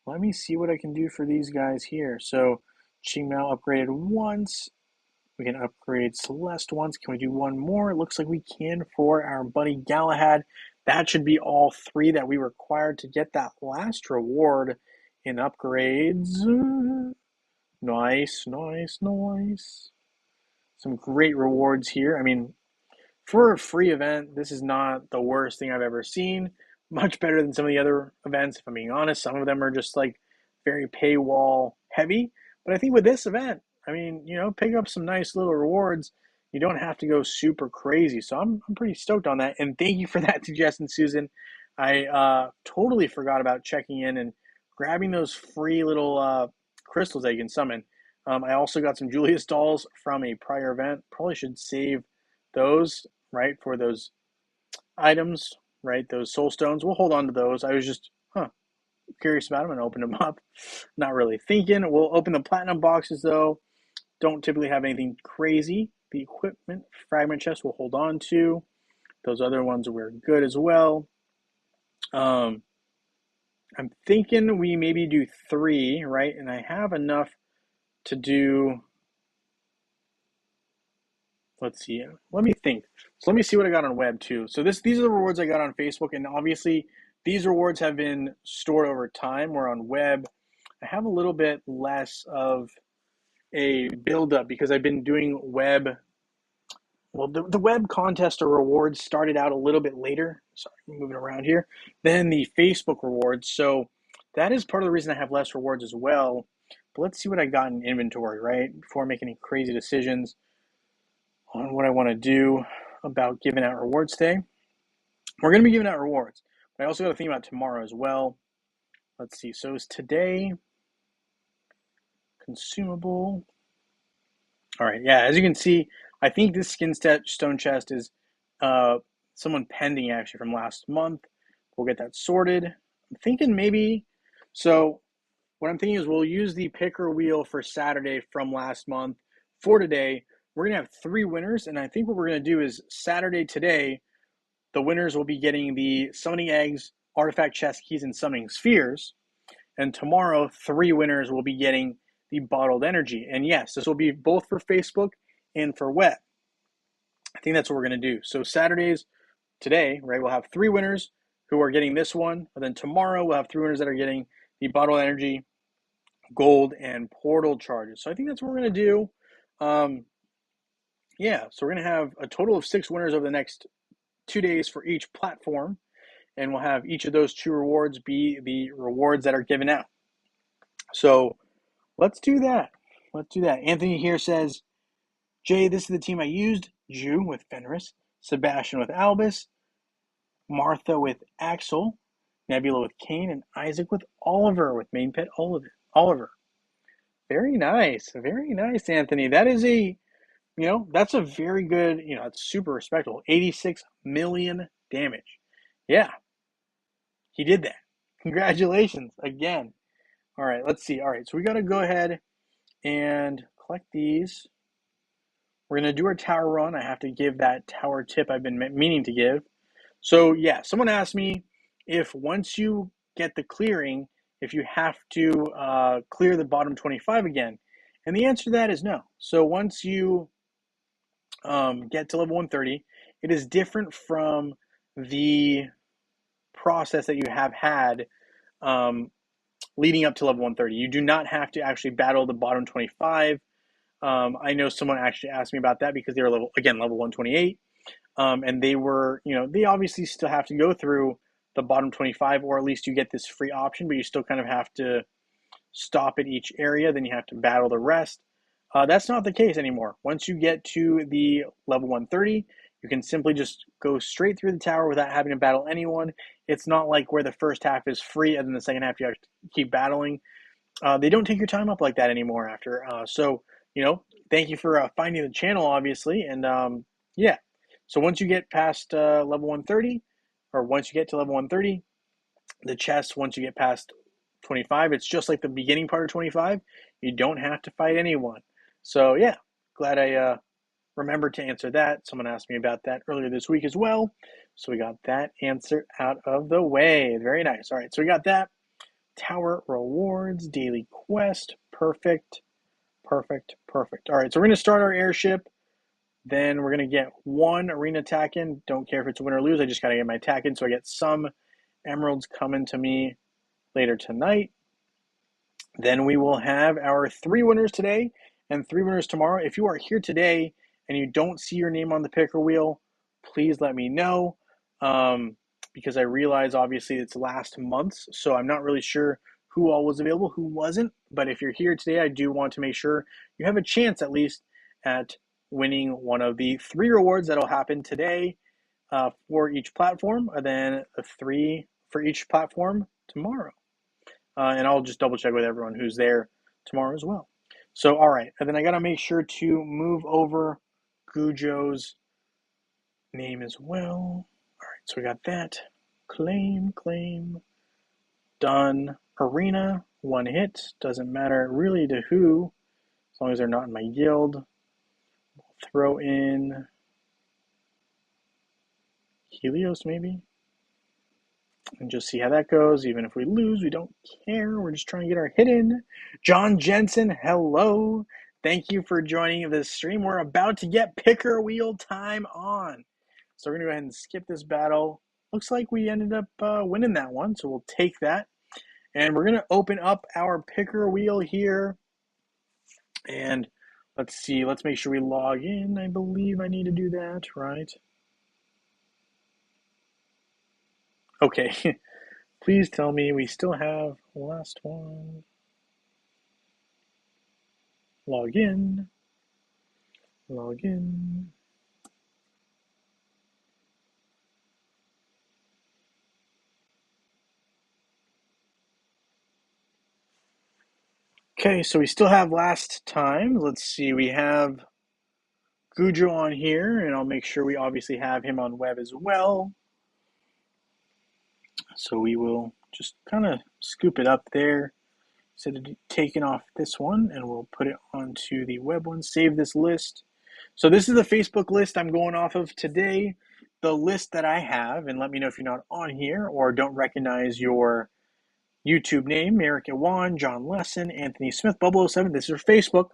Speaker 1: let me see what I can do for these guys here. So Qingmao upgraded once. We can upgrade Celeste once. Can we do one more? It looks like we can for our buddy Galahad. That should be all three that we required to get that last reward in upgrades. Nice, nice, nice. Some great rewards here. I mean, for a free event, this is not the worst thing I've ever seen. Much better than some of the other events, if I'm being honest. Some of them are just like very paywall heavy. But I think with this event, I mean, pick up some nice little rewards. You don't have to go super crazy. So I'm pretty stoked on that. And thank you for that suggestion, Susan. I totally forgot about checking in and grabbing those free little crystals that you can summon. I also got some Julius dolls from a prior event. Probably should save those, right, for those items, right, those soul stones. We'll hold on to those. I was just curious about them and opened them up. Not really thinking. We'll open the platinum boxes, though. Don't typically have anything crazy. The equipment fragment chest we'll hold on to. Those other ones were good as well. I'm thinking we maybe do 3, right? And I have enough to do, let's see, let me think. So let me see what I got on web too. So these are the rewards I got on Facebook, and obviously these rewards have been stored over time, where on web I have a little bit less of a build-up because I've been doing web. Well, the web contest or rewards started out a little bit later. Sorry, I'm moving around here. Than the Facebook rewards. So that is part of the reason I have less rewards as well. But let's see what I got in inventory, right? Before I make any crazy decisions on what I want to do about giving out rewards today. We're going to be giving out rewards. But I also got to think about tomorrow as well. Let's see. So is today consumable? All right. Yeah, as you can see, I think this skin stone chest is someone pending actually from last month. We'll get that sorted. I'm thinking maybe, so what I'm thinking is we'll use the picker wheel for Saturday from last month for today. We're going to have 3 winners, and I think what we're going to do is Saturday today, the winners will be getting the summoning eggs, artifact chest keys, and summoning spheres. And tomorrow, 3 winners will be getting the bottled energy. And yes, this will be both for Facebook and for web. I think that's what we're going to do. So Saturdays, today, right, we'll have 3 winners who are getting this one. And then tomorrow, we'll have 3 winners that are getting the bottled energy, gold, and portal charges. So I think that's what we're going to do. Yeah, so we're going to have a total of 6 winners over the next 2 days for each platform. And we'll have each of those 2 rewards be the rewards that are given out. So let's do that. Let's do that. Anthony here says, Jay, this is the team I used. Ju with Fenris, Sebastian with Albus, Martha with Axel, Nebula with Kane, and Isaac with Oliver with main pet Oliver. Very nice. Very nice, Anthony. That is that's a very good, it's super respectable. 86 million damage. Yeah, he did that. Congratulations again. All right, let's see. All right, so we got to go ahead and collect these. We're going to do our tower run. I have to give that tower tip I've been meaning to give. So, yeah, someone asked me if once you get the clearing, if you have to clear the bottom 25 again. And the answer to that is no. So once you get to level 130, it is different from the process that you have had leading up to level 130. You do not have to actually battle the bottom 25. I know someone actually asked me about that because they were level 128. And they were, they obviously still have to go through the bottom 25, or at least you get this free option, but you still kind of have to stop at each area. Then you have to battle the rest. That's not the case anymore. Once you get to the level 130, you can simply just go straight through the tower without having to battle anyone. It's not like where the first half is free and then the second half you have to keep battling. They don't take your time up like that anymore after. So, thank you for finding the channel, obviously. And yeah, so once you get past level 130, or once you get to level 130, the chest, once you get past 25. It's just like the beginning part of 25. You don't have to fight anyone. So yeah, glad I remembered to answer that. Someone asked me about that earlier this week as well. So we got that answer out of the way. Very nice. All right, so we got that. Tower rewards, daily quest. Perfect, perfect, perfect. All right, so we're going to start our airship. Then we're going to get one arena attack in. Don't care if it's win or lose. I just got to get my attack in so I get some emeralds coming to me later tonight. Then we will have our 3 winners today and 3 winners tomorrow. If you are here today and you don't see your name on the picker wheel, please let me know, because I realize obviously it's last month's, so I'm not really sure who all was available, who wasn't. But if you're here today, I do want to make sure you have a chance at least at winning one of the 3 rewards that'll happen today for each platform, and then 3 for each platform tomorrow. And I'll just double check with everyone who's there tomorrow as well. So, all right. And then I got to make sure to move over Gujo's name as well. All right. So we got that. Claim, claim. Done. Arena. 1 hit. Doesn't matter really to who, as long as they're not in my guild. We'll throw in Helios maybe, and just see how that goes. Even if we lose, we don't care. We're just trying to get our hit in. John Jensen, hello. Thank you for joining this stream. We're about to get picker wheel time on. So we're going to go ahead and skip this battle. Looks like we ended up winning that one, so we'll take that. And we're going to open up our picker wheel here. And let's see. Let's make sure we log in. I believe I need to do that, right? Okay. Please tell me we still have the last one. Log in. Log in. Okay, so we still have last time. Let's see, we have Gujo on here, and I'll make sure we obviously have him on web as well. So we will just kind of scoop it up there. Instead of taking off this one, and we'll put it onto the web one. Save this list. So this is the Facebook list I'm going off of today. The list that I have, and let me know if you're not on here or don't recognize your YouTube name: Merrick Iwan, John Lesson, Anthony Smith, Bubble07. This is your Facebook.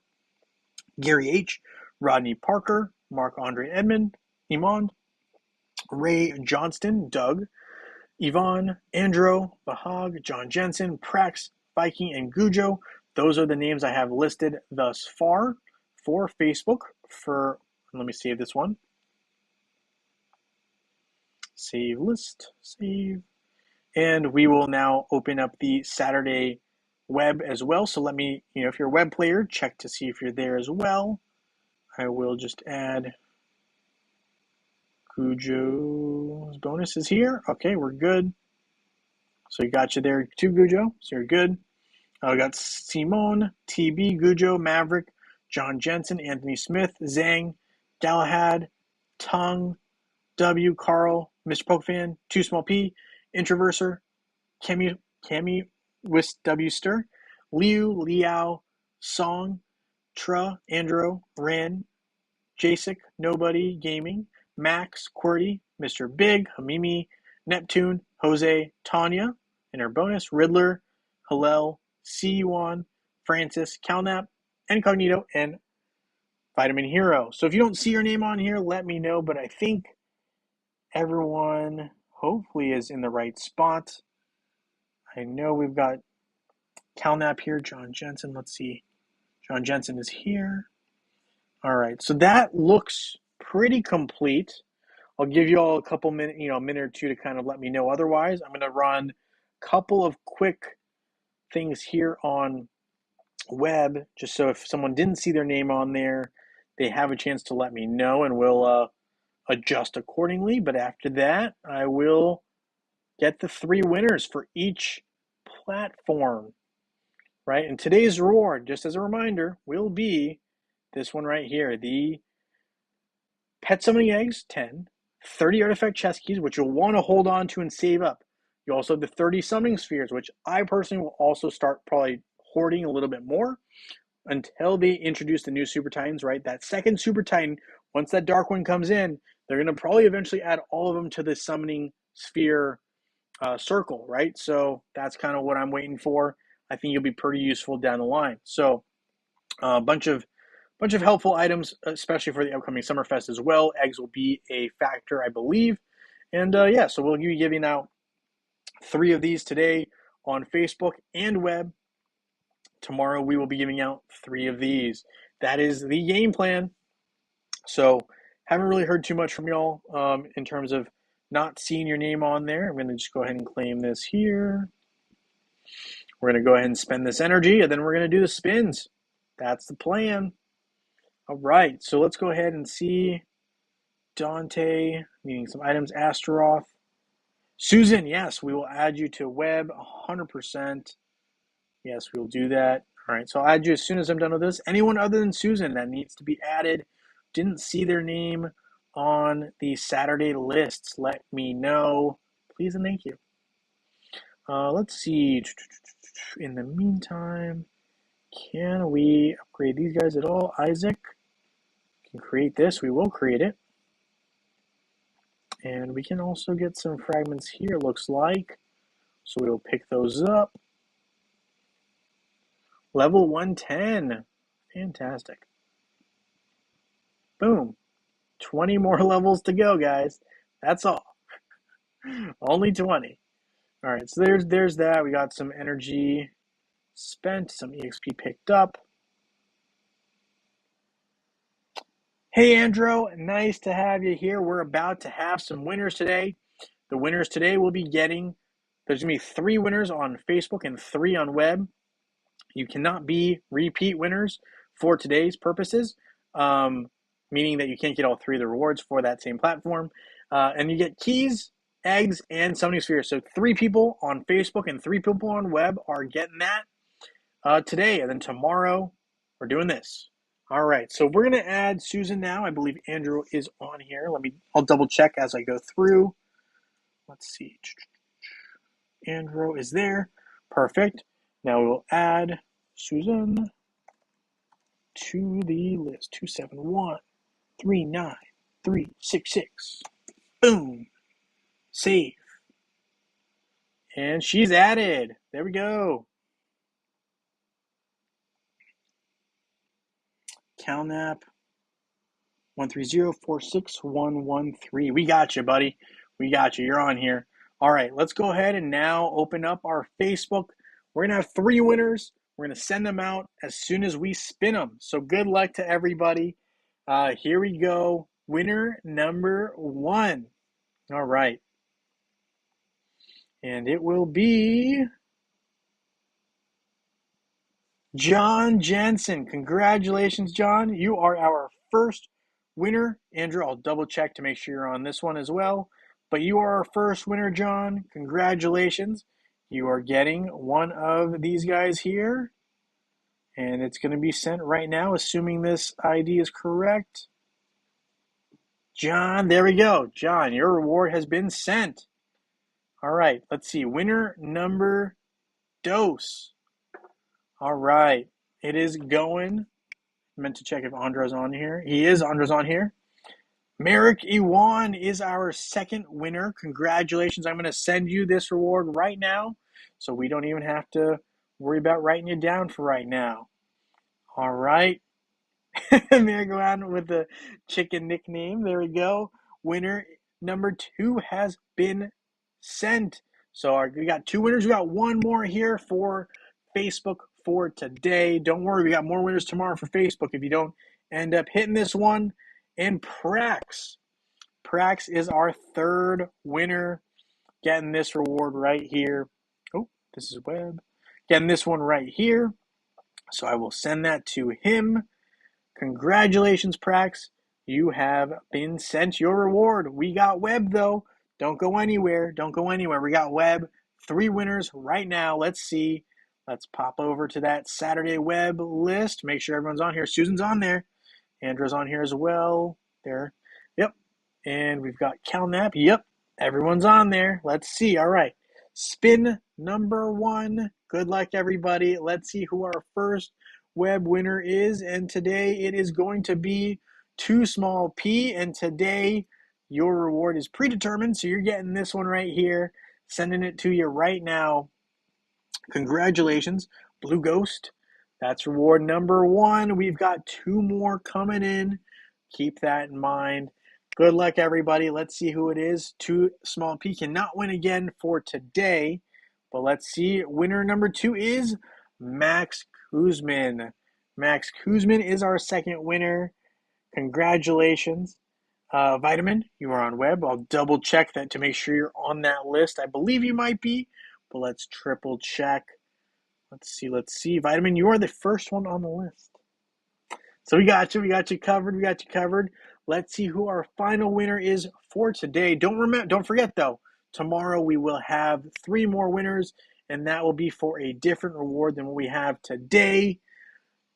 Speaker 1: Gary H., Rodney Parker, Mark Andre Edmond, Iman, Ray Johnston, Doug, Yvonne, Andrew, Bahag, John Jensen, Prax, Viking, and Gujo. Those are the names I have listed thus far for Facebook. Let me save this one. Save list, save. And we will now open up the Saturday web as well. So let me, if you're a web player, check to see if you're there as well. I will just add Gujo's bonuses here. Okay, we're good. So we got you there too, Gujo. So you're good. We got Simone, TB, Gujo, Maverick, John Jensen, Anthony Smith, Zhang, Galahad, Tung, W, Carl, Mr. Pokefan, Too Small P, Introverser, Cami Wist W Stir, Liu, Liao, Song, Tra, Andro, Ran, Jacek, Nobody Gaming, Max, Qwerty, Mr. Big, Hamimi, Neptune, Jose, Tanya, and our bonus, Riddler, Hillel, C1, Francis, Calnap, Incognito, and Vitamin Hero. So if you don't see your name on here, let me know, but I think everyone hopefully is in the right spot. I know we've got Calnap here, John Jensen. Let's see. John Jensen is here. All right, so that looks pretty complete. I'll give you all a couple minutes, a minute or two to kind of let me know otherwise. I'm going to run a couple of quick things here on web, just so if someone didn't see their name on there, they have a chance to let me know, and we'll adjust accordingly. But after that, I will get the 3 winners for each platform, right? And today's reward, just as a reminder, will be this one right here, the Pet Summoning Eggs, 10, 30 Artifact Chest Keys, which you'll want to hold on to and save up. You also have the 30 summoning spheres, which I personally will also start probably hoarding a little bit more until they introduce the new Super Titans, right? That second Super Titan, once that Dark One comes in, they're going to probably eventually add all of them to the summoning sphere circle, right? So that's kind of what I'm waiting for. I think you'll be pretty useful down the line. So a bunch of helpful items, especially for the upcoming Summerfest as well. Eggs will be a factor, I believe. And yeah, so we'll be giving out 3 of these today on Facebook and web. Tomorrow we will be giving out 3 of these. That is the game plan. So haven't really heard too much from y'all in terms of not seeing your name on there. I'm going to just go ahead and claim this here. We're going to go ahead and spend this energy, and then we're going to do the spins. That's the plan. All right, so let's go ahead and see Dante needing some items. Astaroth. Susan, yes, we will add you to web 100%. Yes, we'll do that. All right, so I'll add you as soon as I'm done with this. Anyone other than Susan that needs to be added, didn't see their name on the Saturday lists, let me know. Please and thank you. Let's see. In the meantime, can we upgrade these guys at all? Isaac can create this. We will create it. And we can also get some fragments here, looks like. So we will pick those up. Level 110. Fantastic. Boom. 20 more levels to go, guys. That's all. Only 20. All right, so there's that. We got some energy spent, some EXP picked up. Hey, Andrew, nice to have you here. We're about to have some winners today. The winners today will be getting, there's going to be 3 winners on Facebook and 3 on web. You cannot be repeat winners for today's purposes, meaning that you can't get all 3 of the rewards for that same platform. And you get keys, eggs, and summoning spheres. So 3 people on Facebook and 3 people on web are getting that today. And then tomorrow, we're doing this. All right, so we're going to add Susan now. I believe Andrew is on here. I'll double check as I go through. Let's see. Andrew is there. Perfect. Now we will add Susan to the list. 271-39366. Boom. Save. And she's added. There we go. CalNap 130-46113. We got you, buddy. We got you. You're on here. All right, let's go ahead and now open up our Facebook. We're going to have 3 winners. We're going to send them out as soon as we spin them. So good luck to everybody. Here we go. Winner number 1. All right. And it will be John Jensen. Congratulations, John. You are our first winner. Andrew, I'll double check to make sure you're on this one as well. But you are our first winner, John. Congratulations. You are getting one of these guys here. And it's going to be sent right now, assuming this ID is correct. John, there we go. John, your reward has been sent. All right, let's see. Winner number dose. All right, it is going. I meant to check if Andre's on here. He is. Andre's on here. Merrick Iwan is our second winner. Congratulations. I'm going to send you this reward right now, so we don't even have to worry about writing you down for right now. All right. Merrick Iwan with the chicken nickname. There we go. Winner number 2 has been sent. So we got 2 winners. We got 1 more here for Facebook for today. Don't worry, we got more winners tomorrow for Facebook if you don't end up hitting this one. And Prax is our 3rd winner, getting this reward right here. Oh, this is web. Getting this one right here. So I will send that to him. Congratulations, Prax. You have been sent your reward. We got web, though. Don't go anywhere. Don't go anywhere. We got web. 3 winners right now. Let's see. Let's pop over to that Saturday web list. Make sure everyone's on here. Susan's on there. Andrew's on here as well. There. Yep. And we've got CalNap. Yep. Everyone's on there. Let's see. All right. spin number 1. Good luck, everybody. Let's see who our first web winner is. And today it is going to be Too Small P. And today your reward is predetermined. So you're getting this one right here. Sending it to you right now. Congratulations, Blue Ghost. That's reward number 1. We've got 2 more coming in. Keep that in mind. Good luck, everybody. Let's see who it is. Too Small P cannot win again for today, but let's see. Winner number 2 is Max Kuzmin. Max Kuzmin is our second winner. Congratulations. Vitamin, you are on web. I'll double check that to make sure you're on that list. I believe you might be, but let's triple check. Let's see. Vitamin, you are the first one on the list. So we got you covered. Let's see who our final winner is for today. Don't forget though, tomorrow we will have 3 more winners, and that will be for a different reward than what we have today.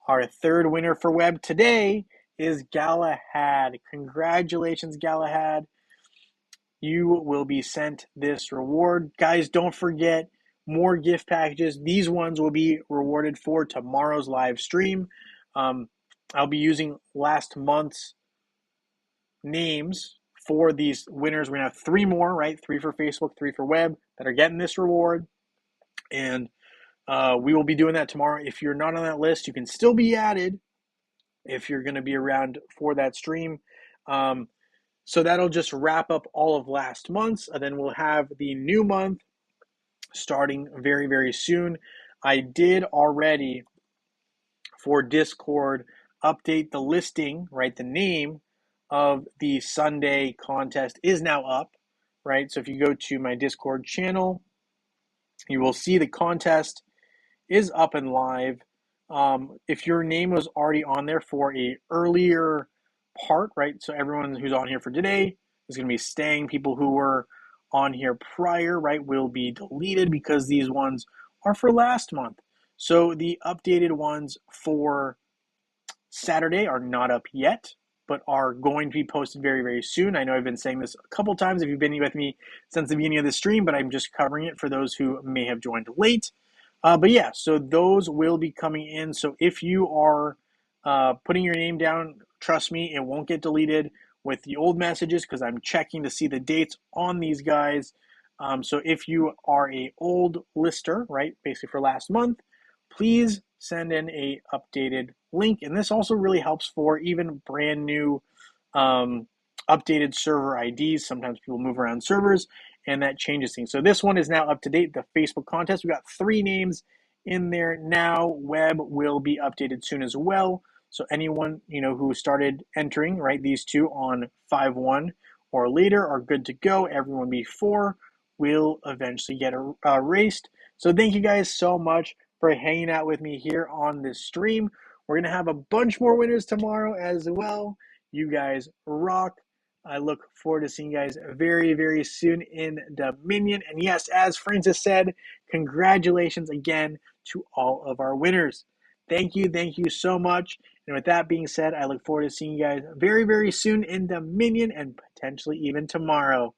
Speaker 1: Our third winner for web today is Galahad. Congratulations, Galahad. You will be sent this reward. Guys, don't forget, more gift packages. These ones will be rewarded for tomorrow's live stream. I'll be using last month's names for these winners. We're going to have 3 more, right? 3 for Facebook, 3 for web that are getting this reward. And we will be doing that tomorrow. If you're not on that list, you can still be added if you're going to be around for that stream. So that'll just wrap up all of last month's. And then we'll have the new month starting very, very soon. I did already, for Discord, update the listing, right? The name of the Sunday contest is now up, right? So if you go to my Discord channel, you will see the contest is up and live. If your name was already on there for a earlier part, right? So everyone who's on here for today is going to be staying. People who were on here prior, right, will be deleted because these ones are for last month. So the updated ones for Saturday are not up yet, but are going to be posted very, very soon. I know I've been saying this a couple times if you've been with me since the beginning of the stream, but I'm just covering it for those who may have joined late. But yeah, so those will be coming in. So if you are putting your name down, trust me, it won't get deleted with the old messages because I'm checking to see the dates on these guys. So if you are a old lister, right, basically for last month, please send in a updated link. And this also really helps for even brand new updated server IDs. Sometimes people move around servers and that changes things. So this one is now up to date, the Facebook contest. We got 3 names in there now. Web will be updated soon as well. So anyone, who started entering, right, these 2 on 5/1 or later are good to go. Everyone before will eventually get erased. So thank you guys so much for hanging out with me here on this stream. We're going to have a bunch more winners tomorrow as well. You guys rock. I look forward to seeing you guys very, very soon in Dominion. And yes, as Francis said, congratulations again to all of our winners. Thank you so much. And with that being said, I look forward to seeing you guys very, very soon in Dominion and potentially even tomorrow.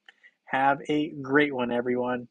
Speaker 1: Have a great one, everyone.